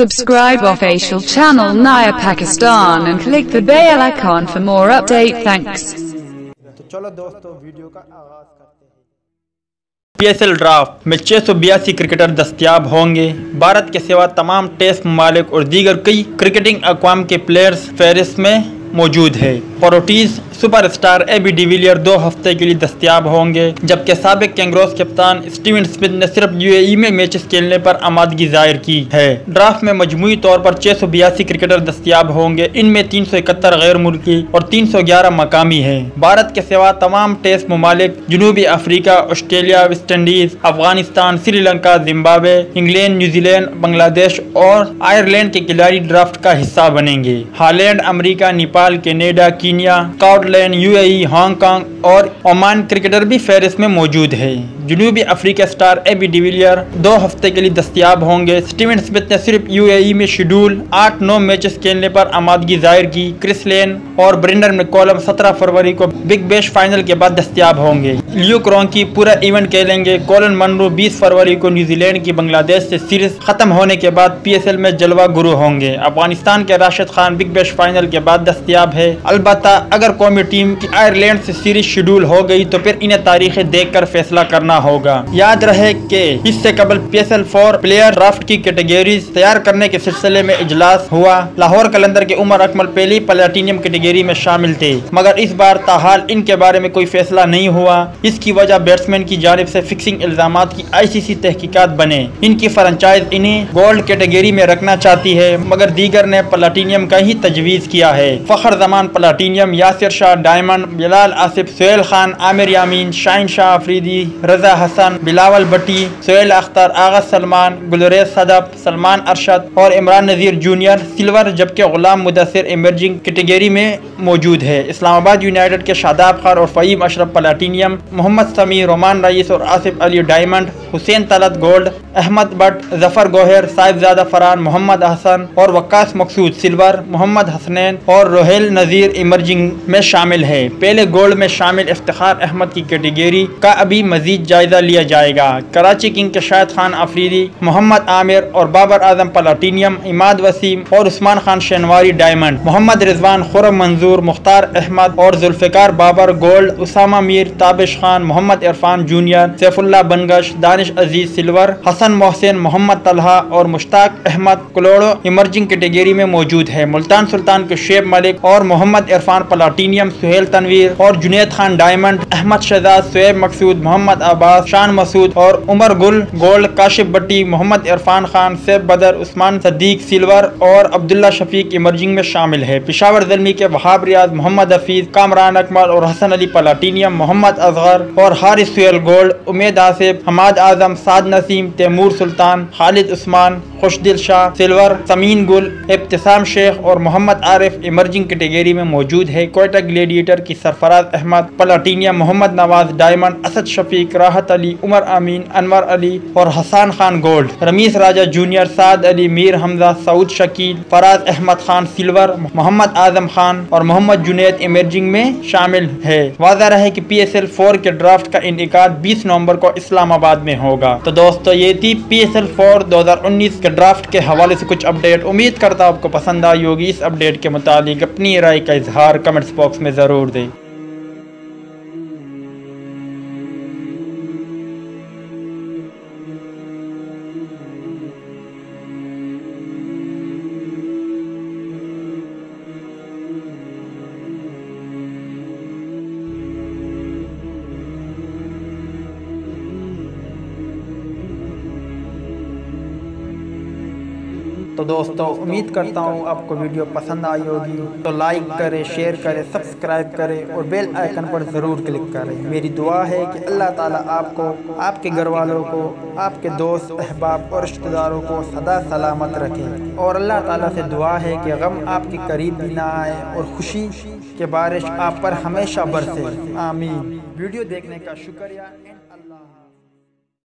Subscribe official channel Naya Pakistan and click the bell icon for more update. Thanks. तो चलो दोस्तों video का आगाज करते हैं। PSL ड्राफ्ट में 682 क्रिकेटर दस्तयाब होंगे। भारत के सिवा तमाम टेस्ट ममालिक और दीगर कई क्रिकेटिंग अक़वाम के प्लेयर्स फहरिस्त में मौजूद है। परोटीज सुपरस्टार एबी डिविलियर 2 हफ्ते के लिए दस्तयाब होंगे, जबकि साबिक कैंगरोस कप्तान स्टीवन स्मिथ ने सिर्फ UAE में मैचेस खेलने पर आमादगी जाहिर की है। ड्राफ्ट में मजमूई तौर पर 682 क्रिकेटर दस्तयाब होंगे। इनमें 371 गैर मुल्की और 311 मकामी हैं। भारत के सिवा तमाम टेस्ट ममालिक जनूबी Africa, Australia, West Indies, Afghanistan, Sri Lanka, Zimbabwe, England, New Zealand, Bangladesh और आयरलैंड के खिलाड़ी ड्राफ्ट का हिस्सा बनेंगे। Holland, America, Nepal, Canada, Kenya, Scotland, UAE, Hong Kong और ओमान क्रिकेटर भी फहरिस्त में मौजूद है। जनूबी अफ्रीका स्टार एबी डिविलियर 2 हफ्ते के लिए दस्तयाब होंगे। स्टीवन स्मिथ ने सिर्फ UAE में शेड्यूल 8-9 मैचेस खेलने पर आमादगी जाहिर की। क्रिस लेन और ब्रेंडन मैककलम 17 फरवरी को बिग बैश फाइनल के बाद दस्तयाब होंगे। ल्यूक रॉन्की पूरा इवेंट खेलेंगे। कॉलिन मनरो 20 फरवरी को न्यूजीलैंड की बांग्लादेश से सीरीज खत्म होने के बाद PSL में जलवा गुरु होंगे। अफगानिस्तान के Rashid Khan big bash final के बाद दस्तयाब है। अलबत्ता अगर कौमी टीम की आयरलैंड से सीरीज शेड्यूल हो गई तो फिर इन्हें तारीखें देखकर फैसला करना होगा। याद रहे कि इससे कबल PSL 4 प्लेयर ड्राफ्ट की कैटेगरीज तैयार करने के सिलसिले में इजलास हुआ। लाहौर कलंदर के उमर अकमल पहली प्लेटिनियम कैटेगरी में शामिल थे, मगर इस बार ताहाल इनके बारे में कोई फैसला नहीं हुआ। इसकी वजह बैट्समैन की जानिब से फिक्सिंग इल्जामात की ICC तहकीकात बने। इनकी फ्रेंचाइज इन्हें गोल्ड कैटेगरी में रखना चाहती है, मगर दीगर ने प्लेटिनियम का ही तजवीज़ किया है। फखर जमान प्लेटिनियम, यासिर शाह डायमंड, बिलाल आसिफ, सुहेल खान, आमिर यामीन, शाहीन शाह अफरीदी, रजा हसन, बिलावल भट्टी, सुहेल अख्तर, आगा सलमान, गुलरेज सदफ, सलमान अरशद और इमरान नज़ीर जूनियर सिल्वर, जबकि गुलाम मुदस्सिर इमर्जिंग कैटेगरी में मौजूद है। इस्लामाबाद यूनाइटेड के शादाब खान और फ़हीम अशरफ प्लेटिनियम, मोहम्मद समी, रोमान रईस और आसिफ अली डायमंड, हुसैन तलत गोल्ड, अहमद भट्ट, जफर गोहर, साहिबजादा फरहान, मोहम्मद हसन और वक्कास मकसूद सिल्वर, मोहम्मद हसनैन और रोहेल नज़ीर इमर्जिंग में शामिल है। पहले गोल्ड में शामिल इफ्तिखार अहमद की कैटेगरी का अभी मजीद जायजा लिया जाएगा। कराची किंग के शाहिद खान अफरीदी, मोहम्मद आमिर और बाबर आजम प्लेटिनियम, इमाद वसीम और उस्मान खान शनवारी डायमंड, मोहम्मद रिजवान, खुरम मंजूर, मुख्तार अहमद और जुल्फ़िकार बाबर गोल्ड, उसामा मीर, ताबिश खान, मोहम्मद इरफान जूनियर, सैफुल्लाह बनगश, दानिश अजीज सिल्वर, हसन मोहसिन, मोहम्मद तलहा और मुश्ताक अहमद क्लोड़ो इमर्जिंग कैटेगरी में मौजूद है। मुल्तान सुल्तान के शेब मलिक और मोहम्मद इरफान प्लेटिनियम, सुहेल तनवीर और जुनैद खान डायमंड, अहमद शहजाद, सुएब मकसूद, मोहम्मद अब्बास, शान मसूद और उमर गुल गोल्ड, काशिफ भट्टी, मोहम्मद इरफान खान, सैफ बदर, उस्मान सदीक सिल्वर और अब्दुल्ला शफीक इमर्जिंग में शामिल है। पिशावर ज़ल्मी के वहाब रियाज, मोहम्मद हफीज, कामरान अकमल और हसन अली प्लेटिनियम, मोहम्मद असगर और हारिस सुहेल गोल्ड, उमेद आसिफ, हमाद आजम, साद नसीम, तैमूर सुल्तान, खालिद उस्मान, खुशदिल शाह सिल्वर, समीन गुल, इब्तिसाम शेख और मोहम्मद आरिफ इमर्जिंग कैटेगरी में मौजूद है। कोयटा ग्लेडिएटर की सरफराज अहमद प्लेटिनियम, मोहम्मद नवाज डायमंड, असद शफीक, राहत अली, उमर अमीन, अनवर अली और हसान खान गोल्ड, रमीस राजा जूनियर, साद अली, मीर हमजा, सऊद शकील, फराज अहमद खान सिल्वर, मोहम्मद आजम खान और मोहम्मद जुनैद इमर्जिंग में शामिल है। वाज़ह रहे कि PSL 4 के ड्राफ्ट का इनेकाद 20 नवंबर को इस्लामाबाद में होगा। तो दोस्तों ये थी PSL 4 2019 के ड्राफ्ट के हवाले से कुछ अपडेट। उम्मीद करता हूँ आपको पसंद आई होगी। इस अपडेट के मुतालिक अपनी राय का इजहार कमेंट्स बॉक्स में ज़रूर दें। तो दोस्तों उम्मीद करता हूँ आपको वीडियो पसंद आई होगी, तो लाइक करें, शेयर करें, सब्सक्राइब करें और बेल आइकन पर ज़रूर क्लिक करें। मेरी दुआ है कि अल्लाह ताला आपको, आपके घर वालों को, आपके दोस्त अहबाब और रिश्तेदारों को सदा सलामत रखें। और अल्लाह ताला से दुआ है कि गम आपके करीब भी ना आए और खुशी के बारिश आप पर हमेशा बरसे। आमीन। वीडियो देखने का शुक्रिया।